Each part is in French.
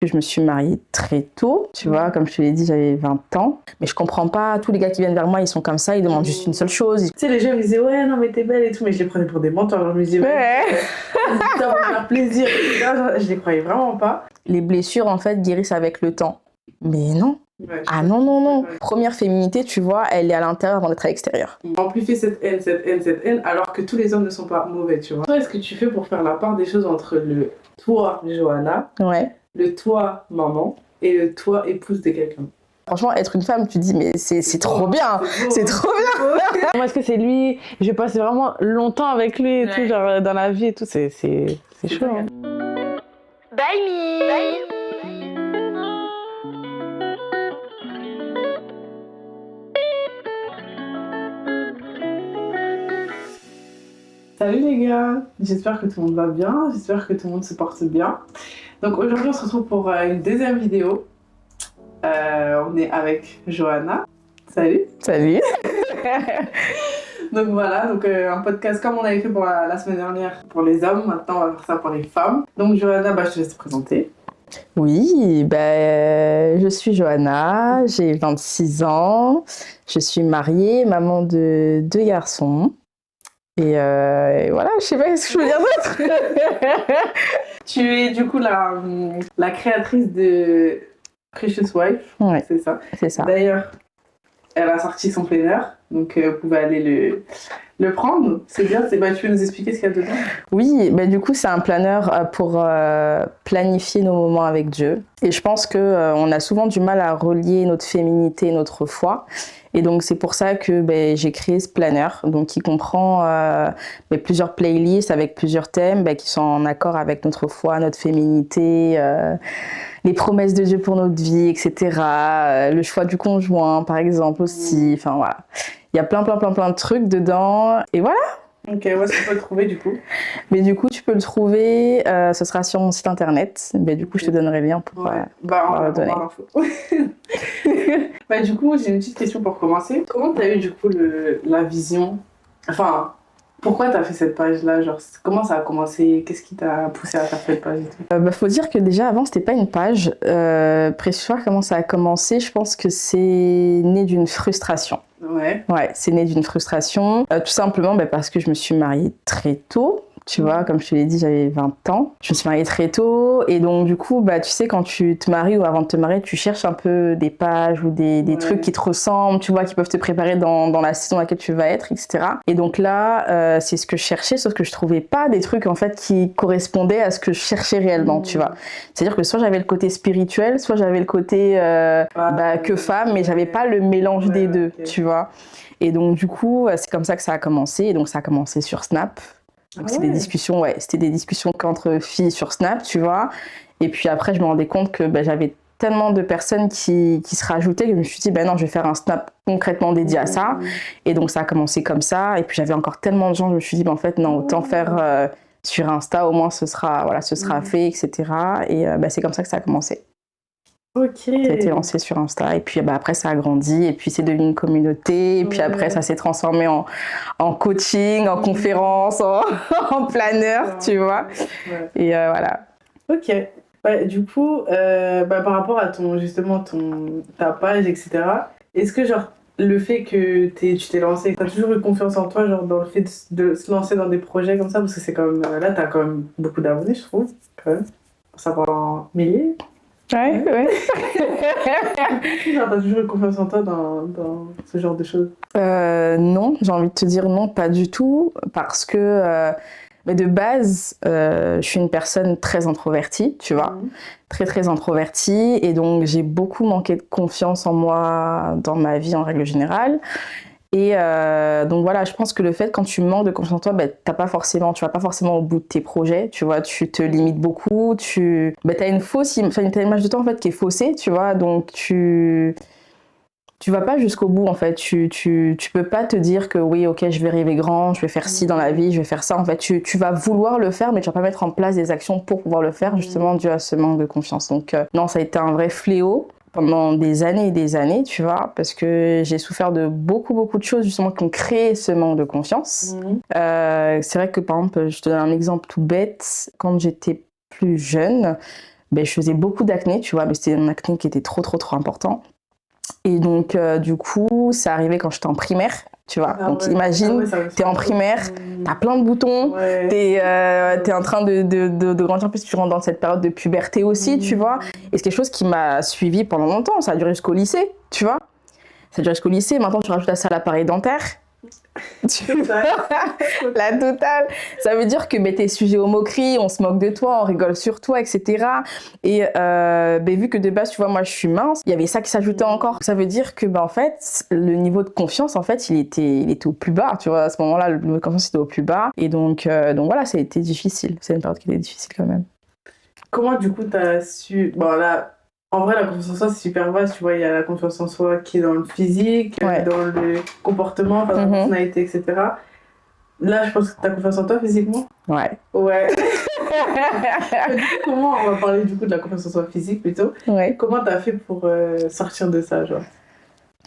Je me suis mariée très tôt, tu vois, comme je te l'ai dit, j'avais 20 ans. Mais je comprends pas, tous les gars qui viennent vers moi, ils sont comme ça, ils demandent juste une seule chose. Tu sais, les gens me disaient, ouais, non, mais t'es belle et tout, mais je les prenais pour des menteurs. Je me disais, ouais, ça va me faire plaisir. Je les croyais vraiment pas. Les blessures, en fait, guérissent avec le temps. Mais non. Ouais, Ah non, non, non. Première féminité, tu vois, elle est à l'intérieur avant d'être à l'extérieur. Amplifier cette haine, alors que tous les hommes ne sont pas mauvais, tu vois. Toi, est-ce que tu fais pour faire la part des choses entre le toi, Johanna, Ouais. le toi, maman, et le toi, épouse de quelqu'un? Franchement, être une femme, tu te dis, mais c'est trop bien, c'est trop bien. Moi, est-ce que c'est lui? Je passe vraiment longtemps avec lui et tout, genre dans la vie et tout, c'est chaud. Hein. Bye me. Bye. Salut les gars, j'espère que tout le monde va bien, j'espère que tout le monde se porte bien. Donc aujourd'hui on se retrouve pour une deuxième vidéo. On est avec Johanna. Salut. Salut. Donc voilà, un podcast comme on avait fait pour la semaine dernière pour les hommes, maintenant on va faire ça pour les femmes. Donc Johanna, je te laisse te présenter. Oui, je suis Johanna, j'ai 26 ans, je suis mariée, maman de 2 garçons. Et voilà, je sais pas ce que je veux dire d'autre. Tu es du coup la créatrice de Precious Wife, ouais, c'est ça. C'est ça. D'ailleurs, elle a sorti son planner, donc vous pouvez aller le prendre. C'est bien, tu peux nous expliquer ce qu'il y a dedans? Oui, du coup, c'est un planeur pour planifier nos moments avec Dieu. Et je pense qu'on a souvent du mal à relier notre féminité et notre foi. Et donc, c'est pour ça que j'ai créé ce planeur, donc qui comprend plusieurs playlists avec plusieurs thèmes qui sont en accord avec notre foi, notre féminité, les promesses de Dieu pour notre vie, etc. Le choix du conjoint, par exemple, aussi. Enfin, voilà. Il y a plein de trucs dedans. Et voilà. Ok, où est-ce qu'on peut le trouver du coup? Mais du coup, tu peux le trouver, ce sera sur mon site internet. Du coup, je te donnerai le lien pour on le donner. Du coup, j'ai une petite question pour commencer. Comment tu as eu du coup la vision? Enfin, pourquoi tu as fait cette page-là? Genre, comment ça a commencé? Qu'est-ce qui t'a poussé à faire cette page et tout? Faut dire que déjà avant, c'était pas une page. Précieux, comment ça a commencé? Je pense que c'est né d'une frustration. Ouais, c'est né d'une frustration. Tout simplement parce que je me suis mariée très tôt. Tu vois, comme je te l'ai dit, j'avais 20 ans. Je me suis mariée très tôt. Et donc, du coup, tu sais, quand tu te maries ou avant de te marier, tu cherches un peu des pages ou des trucs qui te ressemblent, tu vois, qui peuvent te préparer dans la saison dans laquelle tu vas être, etc. Et donc là, c'est ce que je cherchais, sauf que je trouvais pas des trucs, en fait, qui correspondaient à ce que je cherchais réellement, tu vois. C'est-à-dire que soit j'avais le côté spirituel, soit j'avais le côté que femme, mais j'avais pas le mélange des deux, tu vois. Et donc, du coup, c'est comme ça que ça a commencé. Et donc, ça a commencé sur Snap. Donc, c'était des discussions qu'entre filles sur Snap, tu vois. Et puis après, je me rendais compte que j'avais tellement de personnes qui se rajoutaient que je me suis dit, non, je vais faire un Snap concrètement dédié à ça. Et donc, ça a commencé comme ça. Et puis, j'avais encore tellement de gens, je me suis dit, en fait, non, autant faire sur Insta, au moins, ce sera fait, etc. Et c'est comme ça que ça a commencé. Ok. Ça a été lancé sur Insta et puis après ça a grandi et puis c'est devenu une communauté et puis après ça s'est transformé en coaching, en conférence, en planeur, tu vois. Et voilà. Ok. Du coup, par rapport à ta page, etc., est-ce que genre le fait que tu t'es lancé, t'as toujours eu confiance en toi, genre dans le fait de se lancer dans des projets comme ça, parce que c'est quand même, là t'as quand même beaucoup d'abonnés, je trouve, quand même. Ça va en milliers. Ouais. Genre, t'as toujours eu confiance en toi dans ce genre de choses? Non, j'ai envie de te dire non, pas du tout, parce que de base, je suis une personne très introvertie, tu vois, très introvertie, et donc j'ai beaucoup manqué de confiance en moi dans ma vie en règle générale. Et donc voilà, je pense que le fait quand tu manques de confiance en toi, tu vas pas forcément au bout de tes projets, tu vois, tu te limites beaucoup, t'as une image de toi en fait qui est faussée, tu vois, donc tu vas pas jusqu'au bout en fait, tu peux pas te dire que oui, ok, je vais rêver grand, je vais faire ci dans la vie, je vais faire ça, en fait, tu vas vouloir le faire mais tu vas pas mettre en place des actions pour pouvoir le faire justement dû à ce manque de confiance. Donc non, ça a été un vrai fléau pendant des années et des années, tu vois, parce que j'ai souffert de beaucoup de choses justement qui ont créé ce manque de confiance. C'est vrai que par exemple, je te donne un exemple tout bête, quand j'étais plus jeune, ben, je faisais beaucoup d'acné, tu vois, mais c'était un acné qui était trop important. Et donc, du coup, ça arrivait quand j'étais en primaire, tu vois. Donc, imagine, t'es en primaire, t'as plein de boutons, t'es en train de grandir, en plus tu rentres dans cette période de puberté aussi, tu vois. Et c'est quelque chose qui m'a suivi pendant longtemps, ça a duré jusqu'au lycée, tu vois. Ça a duré jusqu'au lycée, maintenant tu rajoutes à ça l'appareil dentaire. La totale. Ça veut dire que t'es sujet aux moqueries, on se moque de toi, on rigole sur toi, etc. Et vu que de base, tu vois, moi je suis mince, il y avait ça qui s'ajoutait encore. Ça veut dire que en fait, le niveau de confiance, en fait, il était au plus bas. Tu vois, à ce moment-là, le niveau de confiance était au plus bas. Et donc voilà, ça a été difficile. C'est une période qui était difficile quand même. Comment du coup t'as su... Bon là, en vrai, la confiance en soi, c'est super vaste. Tu vois, il y a la confiance en soi qui est dans le physique, dans le comportement, dans la personnalité, etc. Là, je pense que t'as confiance en toi physiquement. Ouais. Comment, on va parler du coup de la confiance en soi physique plutôt. Comment t'as fait pour sortir de ça, genre?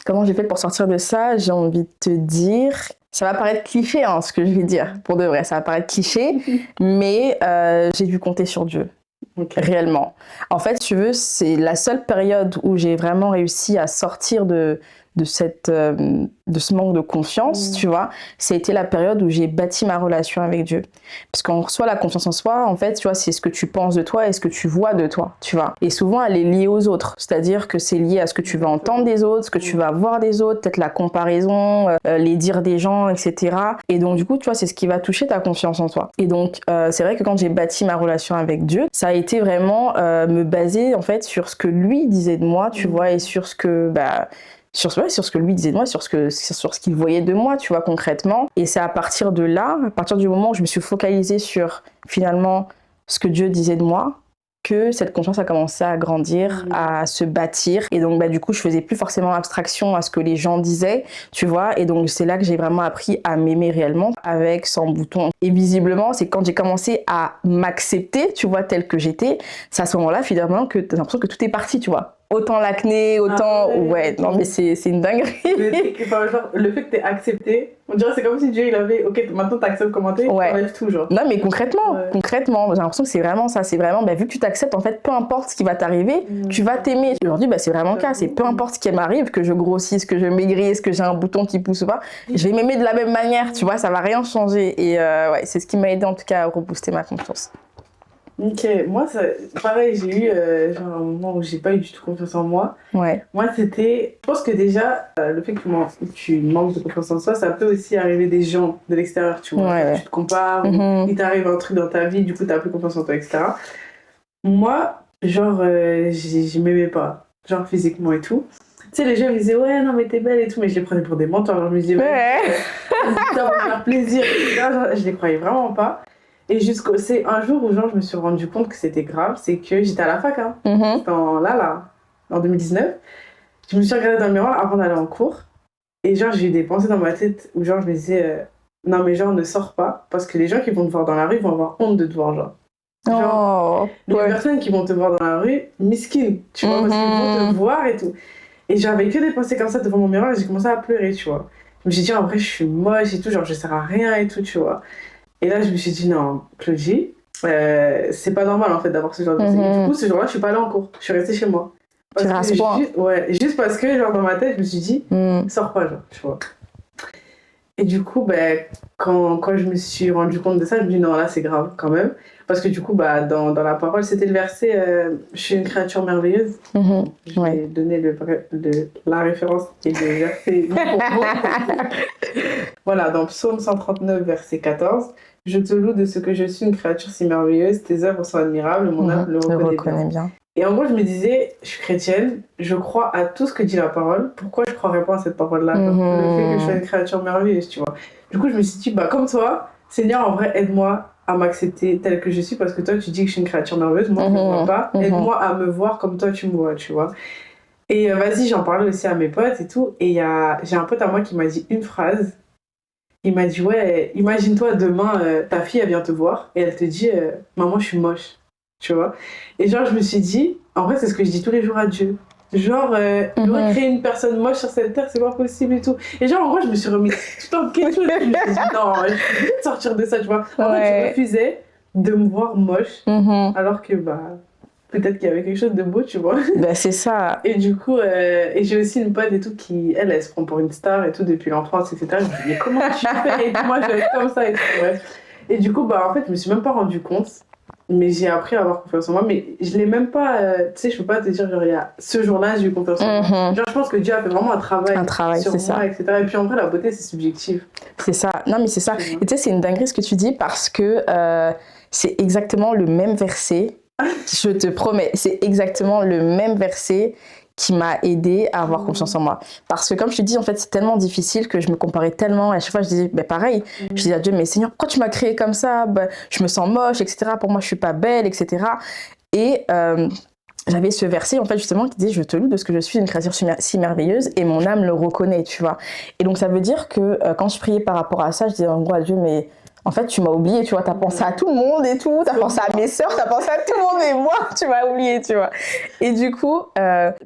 Comment j'ai fait pour sortir de ça? J'ai envie de te dire... Ça va paraître cliché, hein, ce que je vais dire. Pour de vrai, ça va paraître cliché. Mais j'ai dû compter sur Dieu. Réellement. En fait, tu veux, c'est la seule période où j'ai vraiment réussi à sortir de ce manque de confiance, tu vois. C'était la période où j'ai bâti ma relation avec Dieu. Parce qu'on reçoit la confiance en soi, en fait, tu vois, c'est ce que tu penses de toi et ce que tu vois de toi, tu vois. Et souvent, elle est liée aux autres. C'est-à-dire que c'est lié à ce que tu vas entendre des autres, ce que tu vas voir des autres, peut-être la comparaison, les dires des gens, etc. Et donc, du coup, tu vois, c'est ce qui va toucher ta confiance en toi. Et donc, c'est vrai que quand j'ai bâti ma relation avec Dieu, ça a été vraiment me baser, en fait, sur ce que lui disait de moi, tu vois, et sur ce que, sur ce que lui disait de moi, sur ce qu'il voyait de moi, tu vois, concrètement. Et c'est à partir de là, à partir du moment où je me suis focalisée sur, finalement, ce que Dieu disait de moi, que cette confiance a commencé à grandir, à se bâtir. Et donc, du coup, je faisais plus forcément abstraction à ce que les gens disaient, tu vois. Et donc, c'est là que j'ai vraiment appris à m'aimer réellement, avec, sans bouton. Et visiblement, c'est quand j'ai commencé à m'accepter, tu vois, telle que j'étais, c'est à ce moment-là, finalement, que t'as l'impression que tout est parti, tu vois. Autant l'acné, autant... non mais c'est une dinguerie. Le fait que t'aies accepté, on dirait c'est comme si Dieu il avait... Ok, maintenant t'acceptes comment t'es, t'enlèves tout, genre. Non mais concrètement, j'ai l'impression que c'est vraiment ça. C'est vraiment, vu que tu t'acceptes, en fait, peu importe ce qui va t'arriver, tu vas t'aimer. Aujourd'hui, c'est vraiment le cas. C'est peu importe ce qui m'arrive, que je grossisse, que je maigrisse, que j'ai un bouton qui pousse ou pas, je vais m'aimer de la même manière, tu vois, ça va rien changer. Et c'est ce qui m'a aidé en tout cas à rebooster ma confiance. Ok, moi, pareil, j'ai eu genre un moment où j'ai pas eu du tout confiance en moi. Moi, c'était... Je pense que déjà, le fait que tu manques de confiance en soi, ça peut aussi arriver des gens de l'extérieur, tu vois. Tu te compares, il t'arrive un truc dans ta vie, du coup, t'as plus confiance en toi, etc. Moi, genre, je m'aimais pas, genre physiquement et tout. Tu sais, les gens me disaient, ouais, non, mais t'es belle et tout, mais je les prenais pour des menteurs. Alors, je me disais, ça va me faire plaisir. Je les croyais vraiment pas. Et c'est un jour où genre, je me suis rendu compte que c'était grave, c'est que j'étais à la fac, hein. C'était en 2019. Je me suis regardée dans le miroir avant d'aller en cours. Et genre, j'ai eu des pensées dans ma tête où genre, je me disais, non mais genre, ne sors pas, parce que les gens qui vont te voir dans la rue vont avoir honte de te voir, genre. Les personnes qui vont te voir dans la rue, miskin, tu vois, parce qu'ils vont te voir et tout. Et j'avais que des pensées comme ça devant mon miroir et j'ai commencé à pleurer, tu vois. Je me suis dit, en vrai, je suis moche et tout, genre, je sers à rien et tout, tu vois. Et là, je me suis dit, non, Claudie, c'est pas normal en fait d'avoir ce genre de pensée. Du coup, ce jour-là, je suis pas allée en cours, je suis restée chez moi. Juste parce que, genre, dans ma tête, je me suis dit, sors pas, genre, tu vois. Et du coup, quand je me suis rendu compte de ça, je me suis dit, non, là, c'est grave quand même. Parce que du coup, dans la parole, c'était le verset je suis une créature merveilleuse. Je vais donner la référence et le verset pour vous. Voilà, dans Psaume 139, verset 14. Je te loue de ce que je suis une créature si merveilleuse, tes œuvres sont admirables, mon âme le reconnaît bien. Et en gros, je me disais, je suis chrétienne, je crois à tout ce que dit la parole, pourquoi je ne croirais pas à cette parole-là, le fait que je sois une créature merveilleuse, tu vois. Du coup, je me suis dit, comme toi, Seigneur, en vrai, aide-moi à m'accepter telle que je suis, parce que toi, tu dis que je suis une créature merveilleuse, moi, je ne me vois pas, aide-moi à me voir comme toi, tu me vois, tu vois. Et vas-y, j'en parlais aussi à mes potes et tout, et j'ai un pote à moi qui m'a dit une phrase. Il m'a dit, ouais, imagine-toi demain, ta fille, elle vient te voir et elle te dit, maman, je suis moche, tu vois. Et genre, je me suis dit, en vrai, c'est ce que je dis tous les jours à Dieu. Genre, il aurait créé une personne moche sur cette terre, c'est pas possible et tout. Et genre, en vrai, je me suis remis tout en question. Je me suis dit, non, je peux sortir de ça, tu vois. En fait, je refusais de me voir moche, alors que, peut-être qu'il y avait quelque chose de beau, tu vois. Ben, c'est ça. Et du coup, et j'ai aussi une pote et tout qui, elle se prend pour une star et tout depuis l'enfance, etc. Je me dis, mais comment tu fais? Et moi, je vais être comme ça et tout, bref. Et du coup, bah, en fait, je me suis même pas rendu compte, mais j'ai appris à avoir confiance en moi. Mais je l'ai même pas, tu sais, je peux pas te dire, genre, il y a ce jour-là, j'ai eu confiance en moi. Genre, je pense que Dieu a fait vraiment un travail sur c'est moi, ça. etc. Et puis en vrai, la beauté, c'est subjectif. C'est ça. Non, mais c'est ça. Et tu sais, c'est une dinguerie ce que tu dis parce que c'est exactement le même verset. Je te promets, c'est exactement le même verset qui m'a aidé à avoir confiance en moi. Parce que comme je te dis, en fait, c'est tellement difficile que je me comparais tellement. Et à chaque fois, je disais, ben pareil, je disais à Dieu, mais Seigneur, pourquoi tu m'as créée comme ça? Ben, je me sens moche, etc. Pour moi, je suis pas belle, etc. Et j'avais ce verset, en fait, justement, qui disait, je te loue de ce que je suis une créature si merveilleuse et mon âme le reconnaît, tu vois. Et donc, ça veut dire que quand je priais par rapport à ça, je disais en gros à Dieu, mais en fait, tu m'as oublié, tu vois, t'as pensé à tout le monde et tout, t'as pensé à mes sœurs, t'as pensé à tout le monde et moi, tu m'as oublié, tu vois. Et du coup,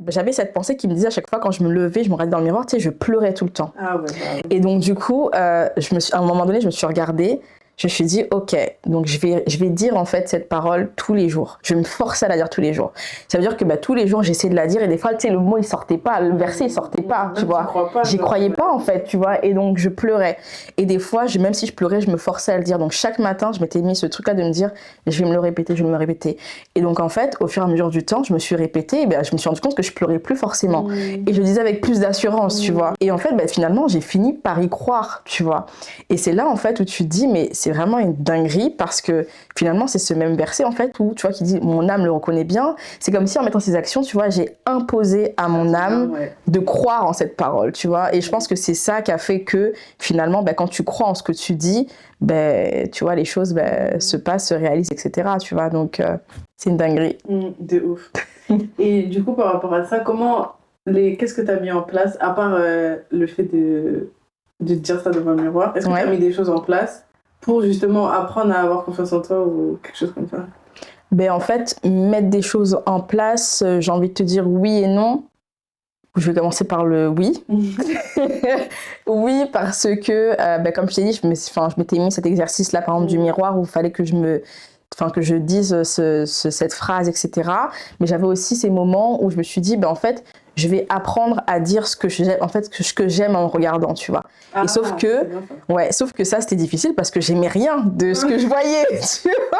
j'avais cette pensée qui me disait à chaque fois quand je me levais, je me regardais dans le miroir, tu sais, je pleurais tout le temps. Ah ouais, bah ouais. Et donc, du coup, à un moment donné, je me suis regardée, je me suis dit, ok, donc je vais dire en fait cette parole tous les jours. Je vais me forcer à la dire tous les jours. Ça veut dire que tous les jours, j'essayais de la dire et des fois, tu sais, le mot, il sortait pas, le verset, il sortait pas, tu vois. J'y croyais pas en fait, tu vois, et donc je pleurais. Et des fois, même si je pleurais, je me forçais à le dire. Donc chaque matin, je m'étais mis ce truc-là de me dire, je vais me le répéter, je vais me le répéter. Et donc en fait, au fur et à mesure du temps, je me suis répétée, et je me suis rendu compte que je pleurais plus forcément. Et je le disais avec plus d'assurance, tu vois. Et en fait, finalement, j'ai fini par y croire, tu vois. Et c'est là en fait où tu te dis, mais c'est vraiment une dinguerie parce que finalement, c'est ce même verset en fait où, tu vois, qui dit, mon âme le reconnaît bien. C'est comme si en mettant ces actions, tu vois, j'ai imposé à mon âme de croire en cette parole, tu vois. Et je pense que c'est ça qui a fait que finalement, quand tu crois en ce que tu dis, tu vois, les choses se passent, se réalisent, etc. Tu vois, donc c'est une dinguerie. De ouf. Et du coup, par rapport à ça, qu'est-ce que tu as mis en place, à part le fait de te dire ça devant le miroir, est-ce que tu as mis des choses en place pour justement apprendre à avoir confiance en toi ou quelque chose comme ça? En fait, mettre des choses en place, j'ai envie de te dire oui et non. Je vais commencer par le oui. Oui, parce que, comme je t'ai dit, je m'étais mis cet exercice-là, par exemple, du miroir, où il fallait que je dise cette phrase, etc. Mais j'avais aussi ces moments où je me suis dit, en fait, je vais apprendre à dire ce que j'aime, en fait, ce que j'aime en me regardant, tu vois. Et sauf que ça, c'était difficile parce que j'aimais rien de ce que je voyais, tu vois.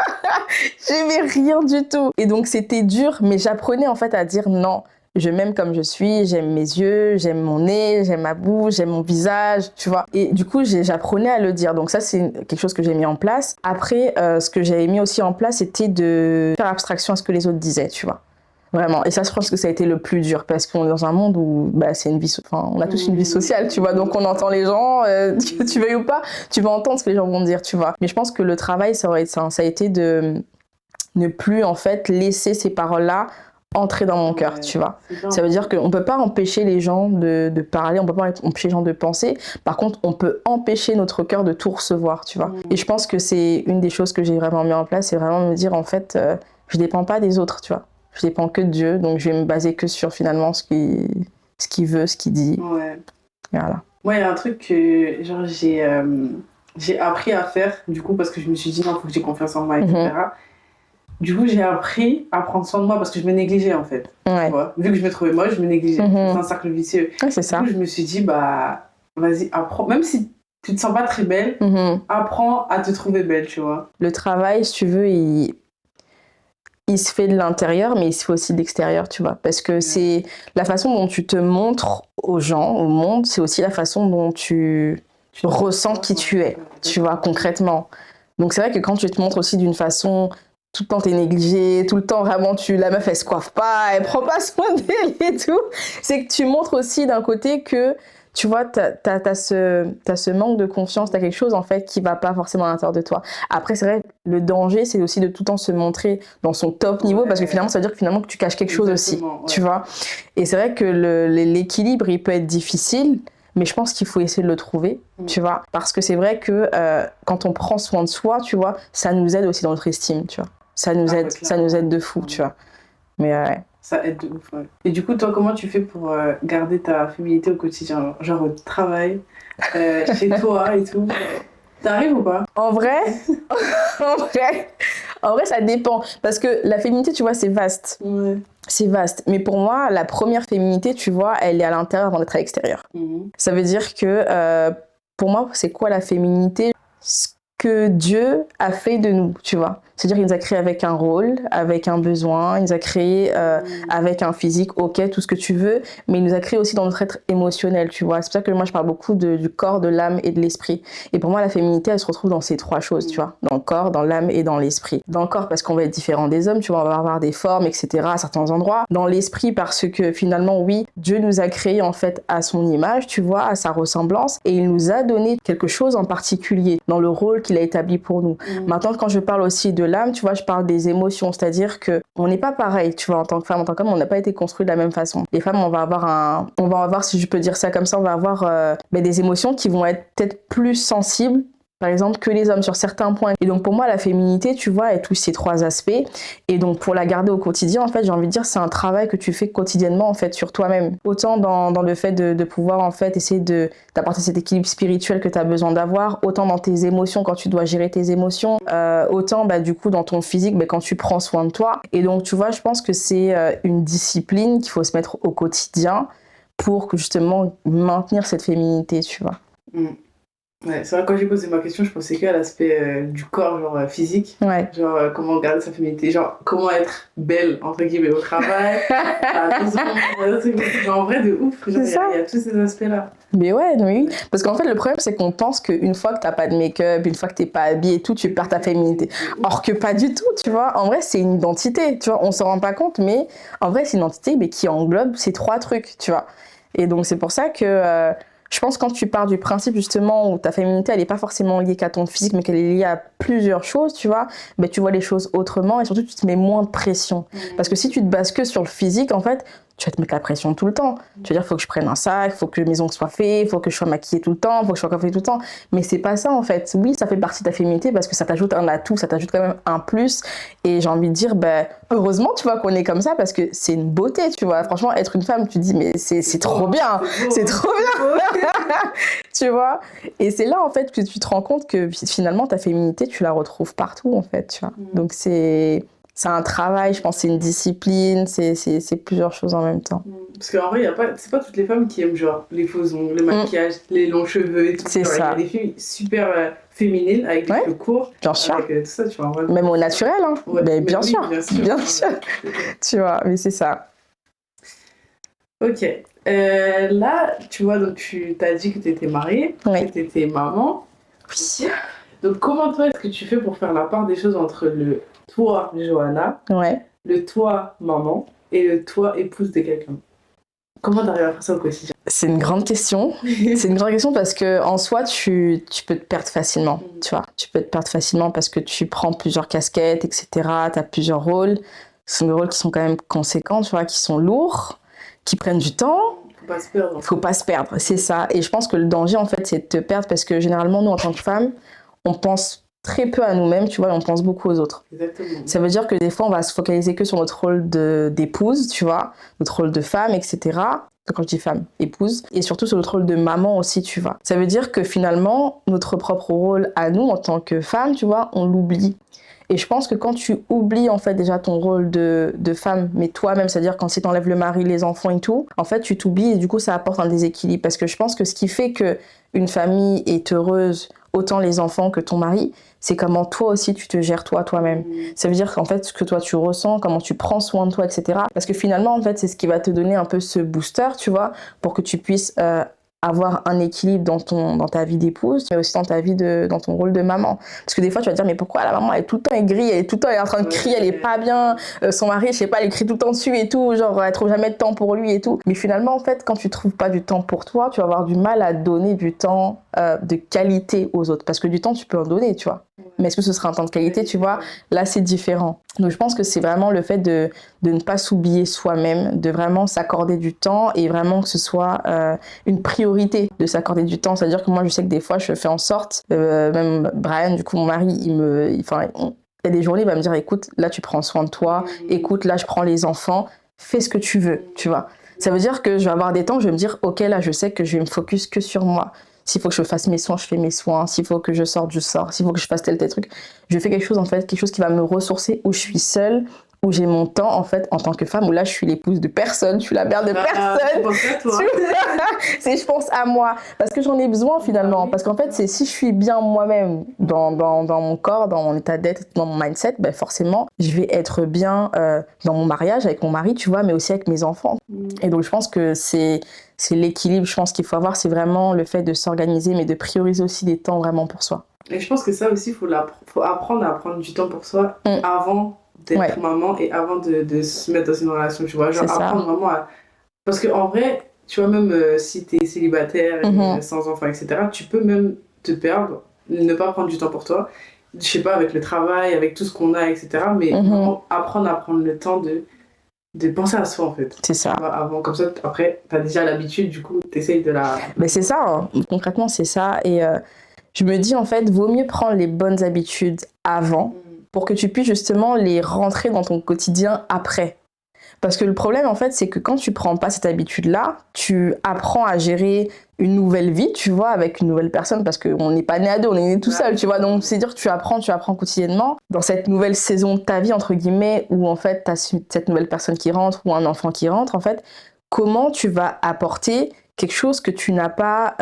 J'aimais rien du tout. Et donc, c'était dur, mais j'apprenais, en fait, à dire non. Je m'aime comme je suis, j'aime mes yeux, j'aime mon nez, j'aime ma bouche, j'aime mon visage, tu vois. Et du coup, j'apprenais à le dire. Donc ça, c'est quelque chose que j'ai mis en place. Après, ce que j'avais mis aussi en place, c'était de faire abstraction à ce que les autres disaient, tu vois. Vraiment. Et ça, je pense que ça a été le plus dur parce qu'on est dans un monde où c'est une vie, on a tous une vie sociale, tu vois. Donc on entend les gens, que tu veuilles ou pas, tu vas entendre ce que les gens vont dire, tu vois. Mais je pense que le travail, ça a été de ne plus en fait laisser ces paroles-là entrer dans mon cœur, tu vois. Ça veut dire qu'on peut pas empêcher les gens de parler, on peut pas empêcher les gens de penser. Par contre, on peut empêcher notre cœur de tout recevoir, tu vois. Et je pense que c'est une des choses que j'ai vraiment mis en place, c'est vraiment me dire, en fait, je dépends pas des autres, tu vois. Je dépends que de Dieu, donc je vais me baser que sur finalement ce qu'il veut, ce qu'il dit. Ouais. Et voilà. Moi, il y a un truc que genre, j'ai appris à faire, du coup, parce que je me suis dit, non, faut que j'ai confiance en moi, etc. Du coup, j'ai appris à prendre soin de moi parce que je me négligeais en fait. Ouais. Tu vois, vu que je me trouvais moche, je me négligeais. C'est un cercle vicieux. Ouais, c'est ça. Du coup, je me suis dit, vas-y, apprends. Même si tu te sens pas très belle, apprends à te trouver belle, tu vois. Le travail, si tu veux, il se fait de l'intérieur, mais il se fait aussi de l'extérieur, tu vois. Parce que c'est la façon dont tu te montres aux gens, au monde, c'est aussi la façon dont tu ressens qui tu es, tu vois, concrètement. Donc c'est vrai que quand tu te montres aussi d'une façon... tout le temps t'es négligée, tout le temps vraiment la meuf elle se coiffe pas, elle prend pas soin d'elle et tout. C'est que tu montres aussi d'un côté que tu vois t'as ce manque de confiance, t'as quelque chose en fait qui va pas forcément à l'intérieur de toi. Après c'est vrai le danger c'est aussi de tout le temps se montrer dans son top niveau parce que finalement ça veut dire que tu caches quelque chose aussi, tu vois. Et c'est vrai que l'équilibre il peut être difficile. Mais je pense qu'il faut essayer de le trouver, tu vois. Parce que c'est vrai que quand on prend soin de soi, tu vois, ça nous aide aussi dans notre estime, tu vois. Ça nous aide de fou, tu vois. Mais ouais. Ça aide de ouf, ouais. Et du coup, toi, comment tu fais pour garder ta féminité au quotidien? Genre au travail, chez toi et tout. T'arrives ou pas? En vrai, En vrai, ça dépend. Parce que la féminité, tu vois, c'est vaste. Ouais. C'est vaste. Mais pour moi, la première féminité, tu vois, elle est à l'intérieur avant d'être à l'extérieur. Ça veut dire que pour moi, c'est quoi la féminité? Ce que Dieu a fait de nous, tu vois. C'est-à-dire qu'il nous a créé avec un rôle, avec un besoin, il nous a créé avec un physique, ok, tout ce que tu veux, mais il nous a créé aussi dans notre être émotionnel, tu vois. C'est pour ça que moi, je parle beaucoup du corps, de l'âme et de l'esprit. Et pour moi, la féminité, elle se retrouve dans ces trois choses, tu vois. Dans le corps, dans l'âme et dans l'esprit. Dans le corps, parce qu'on va être différent des hommes, tu vois, on va avoir des formes, etc. à certains endroits. Dans l'esprit, parce que finalement, oui, Dieu nous a créé en fait à son image, tu vois, à sa ressemblance, et il nous a donné quelque chose en particulier dans le rôle qu'il a établi pour nous. Maintenant, quand je parle aussi de l'âme, tu vois, je parle des émotions, c'est-à-dire que on n'est pas pareil, tu vois, en tant que femme, en tant qu'homme, on n'a pas été construit de la même façon. Les femmes, on va avoir, si je peux dire ça comme ça, on va avoir des émotions qui vont être peut-être plus sensibles, par exemple, que les hommes sur certains points. Et donc pour moi, la féminité, tu vois, elle touche ces trois aspects. Et donc pour la garder au quotidien, en fait, j'ai envie de dire, c'est un travail que tu fais quotidiennement, en fait, sur toi-même. Autant dans le fait de pouvoir, en fait, essayer d'apporter cet équilibre spirituel que tu as besoin d'avoir, autant dans tes émotions, quand tu dois gérer tes émotions, autant, du coup, dans ton physique, quand tu prends soin de toi. Et donc, tu vois, je pense que c'est une discipline qu'il faut se mettre au quotidien pour que, justement, maintenir cette féminité, tu vois. Ouais, c'est vrai, quand j'ai posé ma question, je pensais qu'à l'aspect du corps, genre physique. Ouais. Genre comment garder sa féminité, genre comment être belle, entre guillemets, au travail. Mais en vrai, de ouf, il y a tous ces aspects-là. Mais ouais, oui. Parce qu'en fait, le problème, c'est qu'on pense qu'une fois que t'as pas de make-up, une fois que t'es pas habillée et tout, tu perds ta féminité. Or que pas du tout, tu vois. En vrai, c'est une identité, tu vois. On s'en rend pas compte, mais en vrai, c'est une identité qui englobe ces trois trucs, tu vois. Et donc, c'est pour ça que... je pense que quand tu pars du principe justement où ta féminité elle est pas forcément liée qu'à ton physique mais qu'elle est liée à plusieurs choses, tu vois, tu vois les choses autrement et surtout tu te mets moins de pression. Parce que si tu te bases que sur le physique, en fait, tu vas te mettre la pression tout le temps. Tu vas dire, faut que je prenne un sac, faut que mes ongles soient faits, faut que je sois maquillée tout le temps, faut que je sois coiffée tout le temps. Mais c'est pas ça, en fait. Oui, ça fait partie de ta féminité parce que ça t'ajoute un atout, ça t'ajoute quand même un plus. Et j'ai envie de dire, heureusement, tu vois, qu'on est comme ça parce que c'est une beauté, tu vois. Franchement, être une femme, tu te dis, mais c'est trop bien, c'est trop bien. Tu vois. Et c'est là, en fait, que tu te rends compte que finalement, ta féminité, tu la retrouves partout, en fait, tu vois. Donc, c'est un travail, je pense, c'est une discipline, c'est plusieurs choses en même temps. Parce qu'en vrai, c'est pas toutes les femmes qui aiment genre les faux ongles, le maquillage, les longs cheveux et tout. C'est ça. Il y a des filles super féminines avec des cheveux courts. Bien sûr. Avec tout ça, tu vois. Même au naturel, hein. Ouais, bien sûr. Bien sûr. Tu vois, mais c'est ça. Ok. Là, tu vois, donc tu t'as dit que tu étais mariée, que tu étais maman. Oui. Donc comment toi, est-ce que tu fais pour faire la part des choses entre le toi, Johanna, le toi, maman, et le toi, épouse de quelqu'un? Comment t'arrives à faire ça au quotidien? C'est une grande question. C'est une grande question parce que en soi, tu peux te perdre facilement, tu vois. Tu peux te perdre facilement parce que tu prends plusieurs casquettes, etc. Tu as plusieurs rôles. Ce sont des rôles qui sont quand même conséquents, tu vois, qui sont lourds, qui prennent du temps. Faut pas se perdre. Faut pas se perdre, c'est ça. Et je pense que le danger, en fait, c'est de te perdre parce que généralement, nous, en tant que femmes, on pense très peu à nous-mêmes, tu vois, et on pense beaucoup aux autres. Exactement. Ça veut dire que des fois, on va se focaliser que sur notre rôle d'épouse, tu vois, notre rôle de femme, etc. Quand je dis femme, épouse, et surtout sur notre rôle de maman aussi, tu vois. Ça veut dire que finalement, notre propre rôle à nous, en tant que femme, tu vois, on l'oublie. Et je pense que quand tu oublies en fait déjà ton rôle de femme, mais toi-même, c'est-à-dire quand si t'enlèves le mari, les enfants et tout, en fait tu t'oublies et du coup ça apporte un déséquilibre. Parce que je pense que ce qui fait qu'une famille est heureuse, autant les enfants que ton mari, c'est comment toi aussi tu te gères toi-même. Ça veut dire qu'en fait ce que toi tu ressens, comment tu prends soin de toi, etc. Parce que finalement en fait c'est ce qui va te donner un peu ce booster, tu vois, pour que tu puisses avoir un équilibre dans ta vie d'épouse, mais aussi dans ta vie dans ton rôle de maman. Parce que des fois, tu vas te dire, mais pourquoi la maman, elle est tout le temps aigrie, elle est tout le temps en train de crier, elle est pas bien, son mari, je sais pas, elle crie tout le temps dessus et tout, genre, elle trouve jamais de temps pour lui et tout. Mais finalement, en fait, quand tu trouves pas du temps pour toi, tu vas avoir du mal à donner du temps de qualité aux autres. Parce que du temps, tu peux en donner, tu vois. Mais est-ce que ce sera un temps de qualité, tu vois? Là, c'est différent. Donc, je pense que c'est vraiment le fait de ne pas s'oublier soi-même, de vraiment s'accorder du temps et vraiment que ce soit une priorité de s'accorder du temps. C'est-à-dire que moi, je sais que des fois, je fais en sorte, même Brian, du coup, mon mari, il y a des journées, il va me dire, écoute, là, tu prends soin de toi, écoute, là, je prends les enfants, fais ce que tu veux, tu vois. Ça veut dire que je vais avoir des temps, je vais me dire, ok, là, je sais que je vais me focus que sur moi. S'il faut que je fasse mes soins, je fais mes soins. S'il faut que je sorte, je sors. S'il faut que je fasse tel truc, je fais quelque chose en fait, quelque chose qui va me ressourcer, où je suis seule, où j'ai mon temps en fait en tant que femme, où là je suis l'épouse de personne, je suis la mère de personne. Je pense à moi parce que j'en ai besoin finalement. Parce qu'en fait, c'est si je suis bien moi-même dans mon corps, dans mon état d'être, dans mon mindset, ben forcément, je vais être bien dans mon mariage avec mon mari, tu vois, mais aussi avec mes enfants. Et donc je pense que c'est l'équilibre, je pense qu'il faut avoir, c'est vraiment le fait de s'organiser, mais de prioriser aussi des temps vraiment pour soi. Et je pense que ça aussi, faut apprendre à prendre du temps pour soi avant d'être maman et avant de se mettre dans une relation, tu vois. Genre apprendre vraiment à... Parce qu'en vrai, tu vois, même si t'es célibataire, sans enfant, etc., tu peux même te perdre, ne pas prendre du temps pour toi. Je sais pas, avec le travail, avec tout ce qu'on a, etc. Mais vraiment apprendre à prendre le temps de penser à soi, en fait. C'est ça. Avant, comme ça, après, t'as déjà l'habitude, du coup, t'essayes de la... Mais c'est ça, hein. Concrètement, c'est ça. Et je me dis, en fait, vaut mieux prendre les bonnes habitudes avant pour que tu puisses justement les rentrer dans ton quotidien après. Parce que le problème, en fait, c'est que quand tu prends pas cette habitude-là, tu apprends à gérer une nouvelle vie, tu vois, avec une nouvelle personne, parce qu'on n'est pas né à deux, on est né tout seul, tu vois. Donc, c'est dire que tu apprends quotidiennement dans cette nouvelle saison de ta vie, entre guillemets, où, en fait, tu as cette nouvelle personne qui rentre ou un enfant qui rentre, en fait, comment tu vas apporter quelque chose que tu n'as pas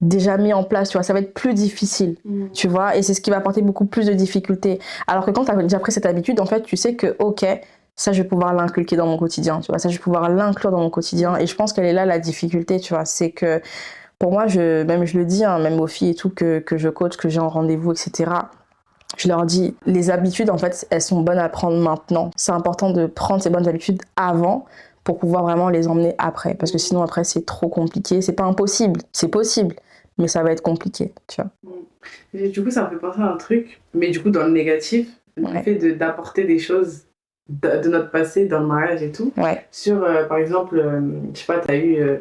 déjà mis en place, tu vois, ça va être plus difficile, tu vois, et c'est ce qui va apporter beaucoup plus de difficultés. Alors que quand tu as déjà pris cette habitude, en fait, tu sais que, ok, ça, je vais pouvoir l'inculquer dans mon quotidien, tu vois, ça, je vais pouvoir l'inclure dans mon quotidien, et je pense qu'elle est là, la difficulté, tu vois, c'est que, pour moi, même je le dis, hein, même aux filles et tout, que je coach, que j'ai en rendez-vous, etc., je leur dis, les habitudes, en fait, elles sont bonnes à prendre maintenant. C'est important de prendre ces bonnes habitudes avant, pour pouvoir vraiment les emmener après. Parce que sinon, après, c'est trop compliqué. C'est pas impossible, c'est possible, mais ça va être compliqué, tu vois. Et du coup, ça me fait penser à un truc, mais du coup, dans le négatif, le fait d'apporter des choses de notre passé dans le mariage et tout. Sur, par exemple, je sais pas, t'as eu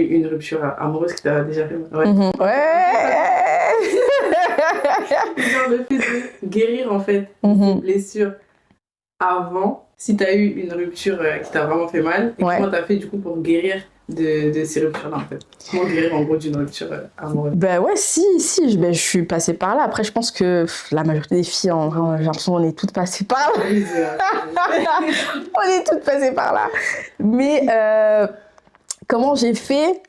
une rupture amoureuse qui t'a déjà fait. Genre le fait de guérir, en fait, des blessures avant. Si t'as eu une rupture qui t'a vraiment fait mal, et comment t'as fait du coup pour guérir de ces ruptures-là, en fait? Comment guérir en gros d'une rupture amoureuse? Ben ouais, je suis passée par là. Après, je pense que la majorité des filles, en vrai, j'ai l'impression qu'on est toutes passées par là. On est toutes passées par là. Mais comment j'ai fait?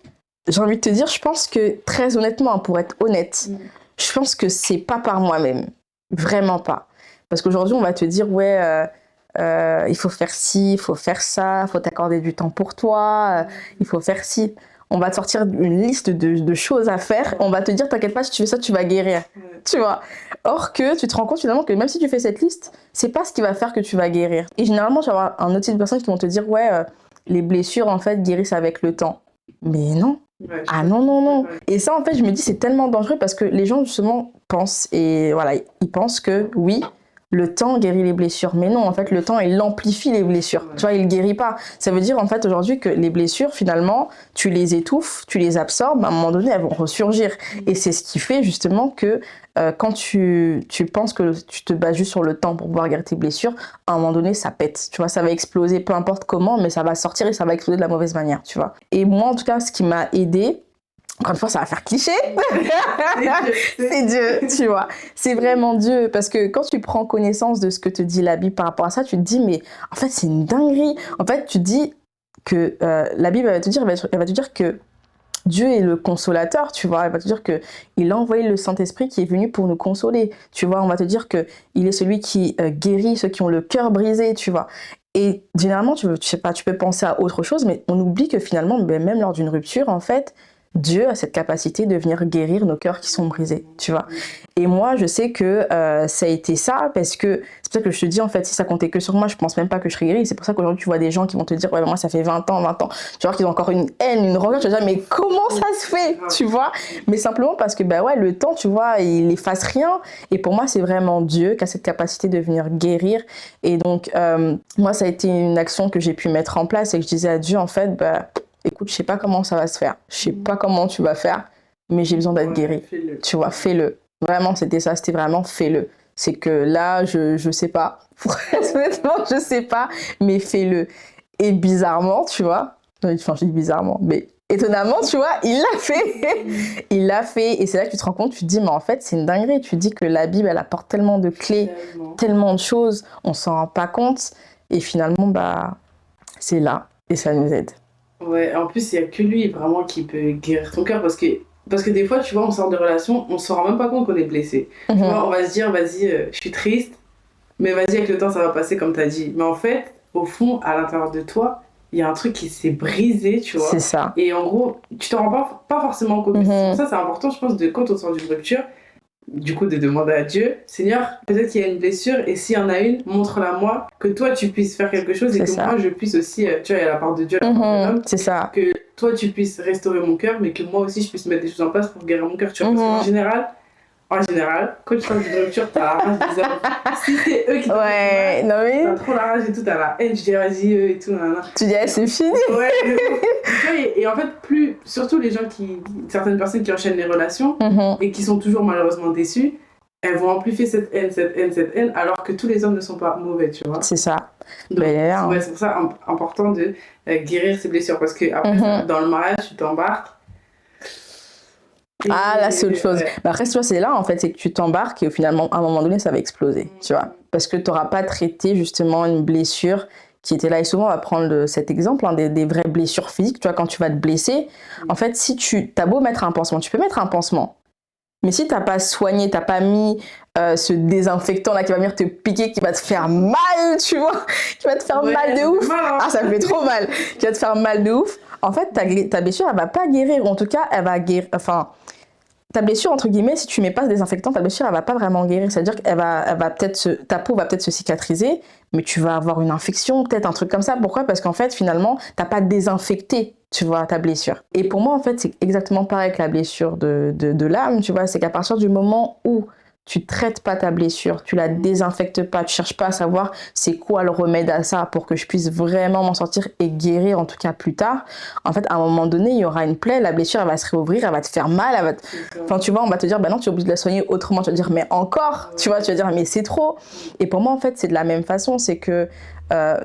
J'ai envie de te dire, je pense que très honnêtement, pour être honnête, je pense que c'est pas par moi-même. Vraiment pas. Parce qu'aujourd'hui, on va te dire, il faut faire ci, il faut faire ça, il faut t'accorder du temps pour toi, il faut faire ci. On va te sortir une liste de choses à faire. On va te dire, t'inquiète pas, si tu fais ça, tu vas guérir. Tu vois. Or que tu te rends compte finalement que même si tu fais cette liste, c'est pas ce qui va faire que tu vas guérir. Et généralement, tu vas avoir un autre type de personnes qui vont te dire, les blessures, en fait, guérissent avec le temps. Mais non. Non. Et ça, en fait, je me dis, c'est tellement dangereux parce que les gens, justement, pensent, et voilà, ils pensent que oui, le temps guérit les blessures. Mais non, en fait, le temps, il amplifie les blessures. Tu vois, il guérit pas. Ça veut dire, en fait, aujourd'hui, que les blessures, finalement, tu les étouffes, tu les absorbes, à un moment donné, elles vont ressurgir. Et c'est ce qui fait, justement, que quand tu penses que tu te bases juste sur le temps pour pouvoir guérir tes blessures, à un moment donné, ça pète. Tu vois, ça va exploser, peu importe comment, mais ça va sortir et ça va exploser de la mauvaise manière, tu vois. Et moi, en tout cas, ce qui m'a aidée, encore une fois, ça va faire cliché. C'est Dieu, tu vois. C'est vraiment Dieu. Parce que quand tu prends connaissance de ce que te dit la Bible par rapport à ça, tu te dis, mais en fait, c'est une dinguerie. En fait, tu te dis que la Bible, elle va te dire que Dieu est le consolateur, tu vois. Elle va te dire qu'il a envoyé le Saint-Esprit qui est venu pour nous consoler. Tu vois, on va te dire qu'il est celui qui guérit ceux qui ont le cœur brisé, tu vois. Et généralement, tu peux penser à autre chose, mais on oublie que finalement, même lors d'une rupture, en fait, Dieu a cette capacité de venir guérir nos cœurs qui sont brisés, tu vois. Et moi, je sais que ça a été ça, parce que c'est pour ça que je te dis, en fait, si ça comptait que sur moi, je pense même pas que je serais guérie. C'est pour ça qu'aujourd'hui, tu vois des gens qui vont te dire, ouais, moi, ça fait 20 ans, tu vois, qu'ils ont encore une haine, une rancœur. Tu vas dire, mais comment ça se fait, tu vois? Mais simplement parce que, le temps, tu vois, il efface rien. Et pour moi, c'est vraiment Dieu qui a cette capacité de venir guérir. Et donc, moi, ça a été une action que j'ai pu mettre en place et que je disais à Dieu, en fait, écoute, je sais pas comment ça va se faire. Je sais pas comment tu vas faire, mais j'ai besoin d'être guérie. Tu vois, fais-le. Vraiment, c'était ça, c'était vraiment fais-le. C'est que là, je sais pas. Honnêtement, je sais pas, mais fais-le. Et bizarrement, tu vois, enfin, je dis bizarrement, mais étonnamment, tu vois, il l'a fait. Il l'a fait. Et c'est là que tu te rends compte, tu te dis, mais en fait, c'est une dinguerie. Tu te dis que la Bible, elle apporte tellement de clés, tellement de choses, on s'en rend pas compte. Et finalement, bah, c'est là. Et ça nous aide. Ouais, en plus, il n'y a que lui vraiment qui peut guérir ton cœur parce que des fois, tu vois, on sort de relation, on se rend même pas compte qu'on est blessé. Tu vois, on va se dire, vas-y, je suis triste, mais vas-y, avec le temps, ça va passer comme tu as dit. Mais en fait, au fond, à l'intérieur de toi, il y a un truc qui s'est brisé, tu vois. C'est ça. Et en gros, tu t'en rends pas forcément compte. C'est pour ça, c'est important, je pense, quand on sort d'une rupture, du coup, de demander à Dieu, Seigneur, peut-être qu'il y a une blessure, et s'il y en a une, montre-la moi, que toi, tu puisses faire quelque chose, et que moi, je puisse aussi, tu vois, il y a la part de Dieu, la part de l'homme. C'est ça. Que toi, tu puisses restaurer mon cœur, mais que moi aussi, je puisse mettre des choses en place pour guérir mon cœur, tu vois. Parce qu'en général, quand tu sors d'une rupture, t'as la rage des hommes. Si c'est eux qui t'ont fait mal, t'as trop la rage et tout, t'as la haine, tu dis vas-y, eux et tout, nanana. Tu dis, c'est fini. Ouais, tu vois, et en fait, surtout les gens certaines personnes qui enchaînent les relations et qui sont toujours malheureusement déçues, elles vont amplifier cette haine, alors que tous les hommes ne sont pas mauvais, tu vois. C'est ça. Donc, ouais, c'est pour ça important de guérir ces blessures, parce que après ça, dans le mariage, tu t'embarques. Là, c'est autre chose. Ouais. Après, tu vois, c'est là, en fait, c'est que tu t'embarques et au finalement, à un moment donné, ça va exploser, tu vois. Parce que tu n'auras pas traité, justement, une blessure qui était là. Et souvent, on va prendre cet exemple, des vraies blessures physiques, tu vois, quand tu vas te blesser. En fait, si t'as beau mettre un pansement, tu peux mettre un pansement. Mais si t'as pas soigné, t'as pas mis ce désinfectant là qui va venir te piquer, qui va te faire mal, tu vois, qui va te faire mal de ouf. Ça me fait trop mal. Qui va te faire mal de ouf. En fait, ta blessure, elle va pas guérir. Ou en tout cas, elle va guérir. Enfin, ta blessure, entre guillemets, si tu mets pas ce désinfectant, ta blessure, elle va pas vraiment guérir. C'est-à-dire qu'elle va peut-être ta peau va peut-être se cicatriser, mais tu vas avoir une infection, peut-être un truc comme ça. Pourquoi ? Parce qu'en fait, finalement, t'as pas désinfecté, tu vois, ta blessure. Et pour moi, en fait, c'est exactement pareil que la blessure de l'âme, tu vois. C'est qu'à partir du moment où tu traites pas ta blessure, tu la désinfectes pas, tu cherches pas à savoir c'est quoi le remède à ça pour que je puisse vraiment m'en sortir et guérir, en tout cas plus tard. En fait, à un moment donné, il y aura une plaie, la blessure, elle va se réouvrir, elle va te faire mal, Enfin, tu vois, on va te dire, bah non, tu es obligé de la soigner autrement. Tu vas dire, mais encore, tu vois, tu vas dire, mais c'est trop. Et pour moi, en fait, c'est de la même façon, c'est que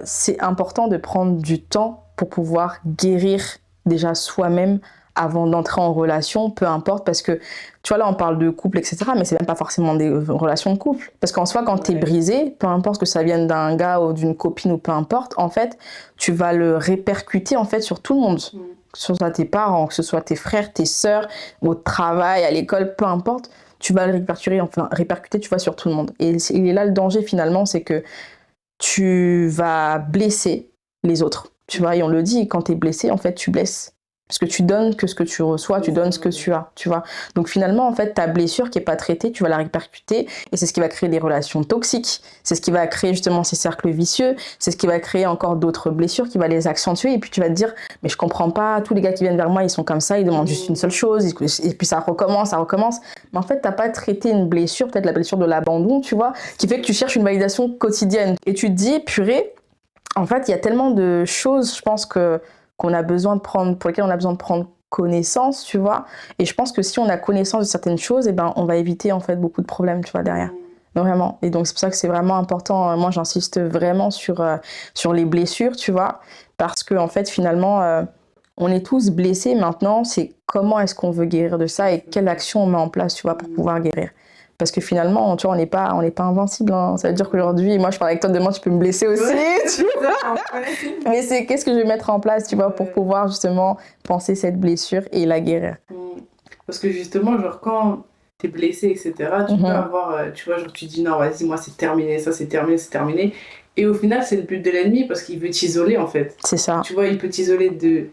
c'est important de prendre du temps pour pouvoir guérir déjà soi-même avant d'entrer en relation, peu importe, parce que, tu vois, là, on parle de couple, etc., mais c'est même pas forcément des relations de couple. Parce qu'en soi, quand t'es brisé, peu importe que ça vienne d'un gars ou d'une copine ou peu importe, en fait, tu vas le répercuter, en fait, sur tout le monde. Que ce soit tes parents, que ce soit tes frères, tes sœurs, au travail, à l'école, peu importe, tu vas le répercuter, tu vois, sur tout le monde. Et il est là le danger, finalement, c'est que tu vas blesser les autres. Tu vois, et on le dit, quand t'es blessé, en fait, tu blesses. Parce que tu donnes que ce que tu reçois, tu donnes ce que tu as, tu vois. Donc finalement, en fait, ta blessure qui n'est pas traitée, tu vas la répercuter et c'est ce qui va créer des relations toxiques. C'est ce qui va créer justement ces cercles vicieux. C'est ce qui va créer encore d'autres blessures, qui va les accentuer. Et puis tu vas te dire, mais je comprends pas, tous les gars qui viennent vers moi, ils sont comme ça, ils demandent juste une seule chose. Et puis ça recommence. Mais en fait, t'as pas traité une blessure, peut-être la blessure de l'abandon, tu vois, qui fait que tu cherches une validation quotidienne. Et tu te dis, purée, en fait, il y a tellement de choses, je pense pour lesquelles on a besoin de prendre connaissance, tu vois. Et je pense que si on a connaissance de certaines choses, eh ben, on va éviter en fait beaucoup de problèmes, tu vois, derrière. Vraiment. Et donc c'est pour ça que c'est vraiment important. Moi, j'insiste vraiment sur les blessures, tu vois, parce que en fait, finalement, on est tous blessés. Maintenant, c'est comment est-ce qu'on veut guérir de ça et quelle action on met en place, tu vois, pour pouvoir guérir. Parce que finalement, tu vois, on n'est pas invincible. Hein. Ça veut dire qu'aujourd'hui, moi, je parle avec toi, demain, tu peux me blesser aussi. Tu vois. Mais c'est qu'est-ce que je vais mettre en place, tu vois, pour pouvoir justement penser cette blessure et la guérir. Parce que justement, genre, quand t'es blessé, etc., tu peux avoir, tu vois, genre, tu dis non, vas-y, moi, c'est terminé, ça, c'est terminé. Et au final, c'est le but de l'ennemi parce qu'il veut t'isoler, en fait. C'est ça. Tu vois, il peut t'isoler de.